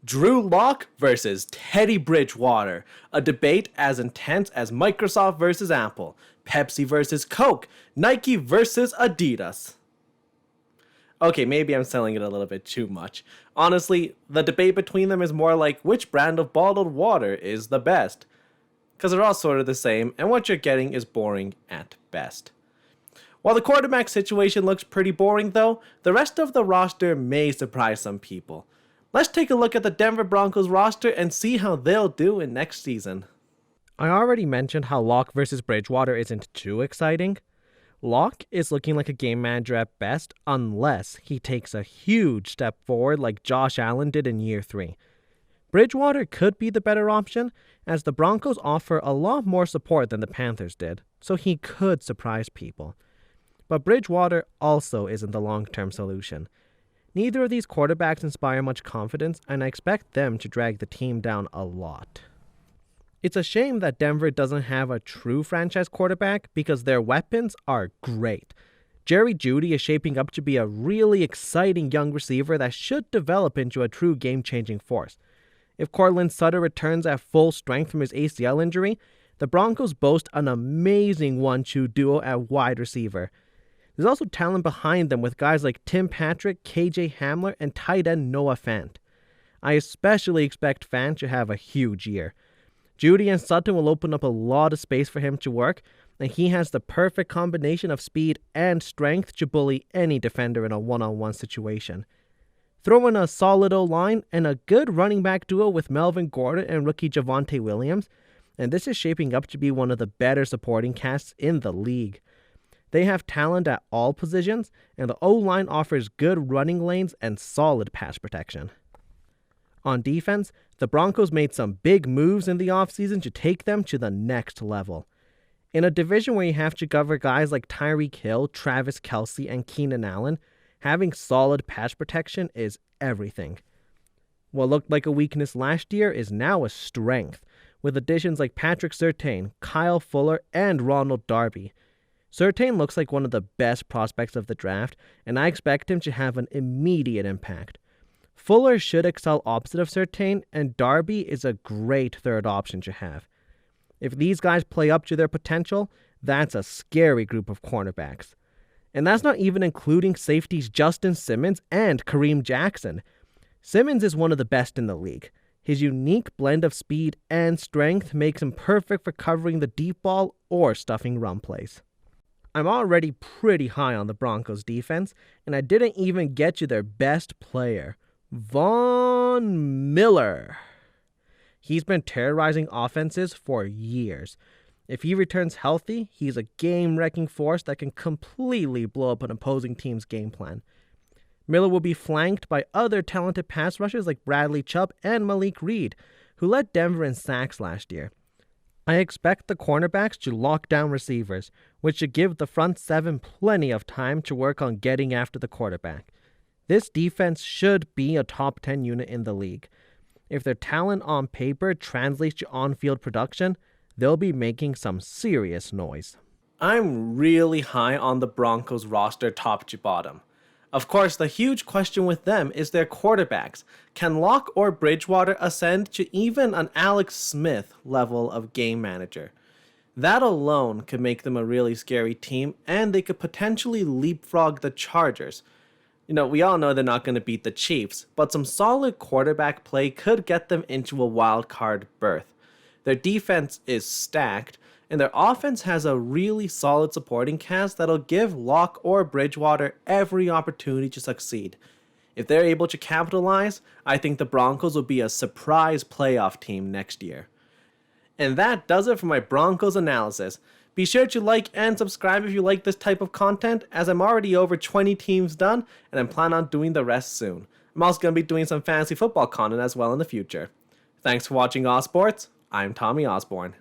Drew Lock versus Teddy Bridgewater, a debate as intense as Microsoft versus Apple, Pepsi versus Coke, Nike versus Adidas. Okay, maybe I'm selling it a little bit too much. Honestly, the debate between them is more like which brand of bottled water is the best. Because they're all sort of the same, and what you're getting is boring at best. While the quarterback situation looks pretty boring though, the rest of the roster may surprise some people. Let's take a look at the Denver Broncos roster and see how they'll do in next season. I already mentioned how Locke versus Bridgewater isn't too exciting. Locke is looking like a game manager at best unless he takes a huge step forward like Josh Allen did in year 3. Bridgewater could be the better option as the Broncos offer a lot more support than the Panthers did, so he could surprise people. But Bridgewater also isn't the long-term solution. Neither of these quarterbacks inspire much confidence, and I expect them to drag the team down a lot. It's a shame that Denver doesn't have a true franchise quarterback because their weapons are great. Jerry Jeudy is shaping up to be a really exciting young receiver that should develop into a true game-changing force. If Courtland Sutter returns at full strength from his ACL injury, the Broncos boast an amazing 1-2 duo at wide receiver. There's also talent behind them with guys like Tim Patrick, KJ Hamler, and tight end Noah Fant. I especially expect Fant to have a huge year. Jeudy and Sutton will open up a lot of space for him to work, and he has the perfect combination of speed and strength to bully any defender in a one-on-one situation. Throw in a solid O-line and a good running back duo with Melvin Gordon and rookie Javonte Williams, and this is shaping up to be one of the better supporting casts in the league. They have talent at all positions, and the O-line offers good running lanes and solid pass protection. On defense, the Broncos made some big moves in the offseason to take them to the next level. In a division where you have to cover guys like Tyreek Hill, Travis Kelce, and Keenan Allen, having solid pass protection is everything. What looked like a weakness last year is now a strength, with additions like Patrick Surtain, Kyle Fuller, and Ronald Darby. Surtain looks like one of the best prospects of the draft, and I expect him to have an immediate impact. Fuller should excel opposite of Surtain, and Darby is a great third option to have. If these guys play up to their potential, that's a scary group of cornerbacks. And that's not even including safeties Justin Simmons and Kareem Jackson. Simmons is one of the best in the league. His unique blend of speed and strength makes him perfect for covering the deep ball or stuffing run plays. I'm already pretty high on the Broncos defense, and I didn't even get to their best player, Von Miller. He's been terrorizing offenses for years. If he returns healthy, he's a game-wrecking force that can completely blow up an opposing team's game plan. Miller will be flanked by other talented pass rushers like Bradley Chubb and Malik Reed, who led Denver in sacks last year. I expect the cornerbacks to lock down receivers, which should give the front seven plenty of time to work on getting after the quarterback. This defense should be a top 10 unit in the league. If their talent on paper translates to on-field production, they'll be making some serious noise. I'm really high on the Broncos roster top to bottom. Of course, the huge question with them is their quarterbacks. Can Locke or Bridgewater ascend to even an Alex Smith level of game manager? That alone could make them a really scary team, and they could potentially leapfrog the Chargers. We all know they're not going to beat the Chiefs, but some solid quarterback play could get them into a wild card berth. Their defense is stacked, and their offense has a really solid supporting cast that'll give Locke or Bridgewater every opportunity to succeed. If they're able to capitalize, I think the Broncos will be a surprise playoff team next year. And that does it for my Broncos analysis. Be sure to like and subscribe if you like this type of content, as I'm already over 20 teams done, and I'm planning on doing the rest soon. I'm also going to be doing some fantasy football content as well in the future. Thanks for watching All Sports. I'm Tommy Osborne.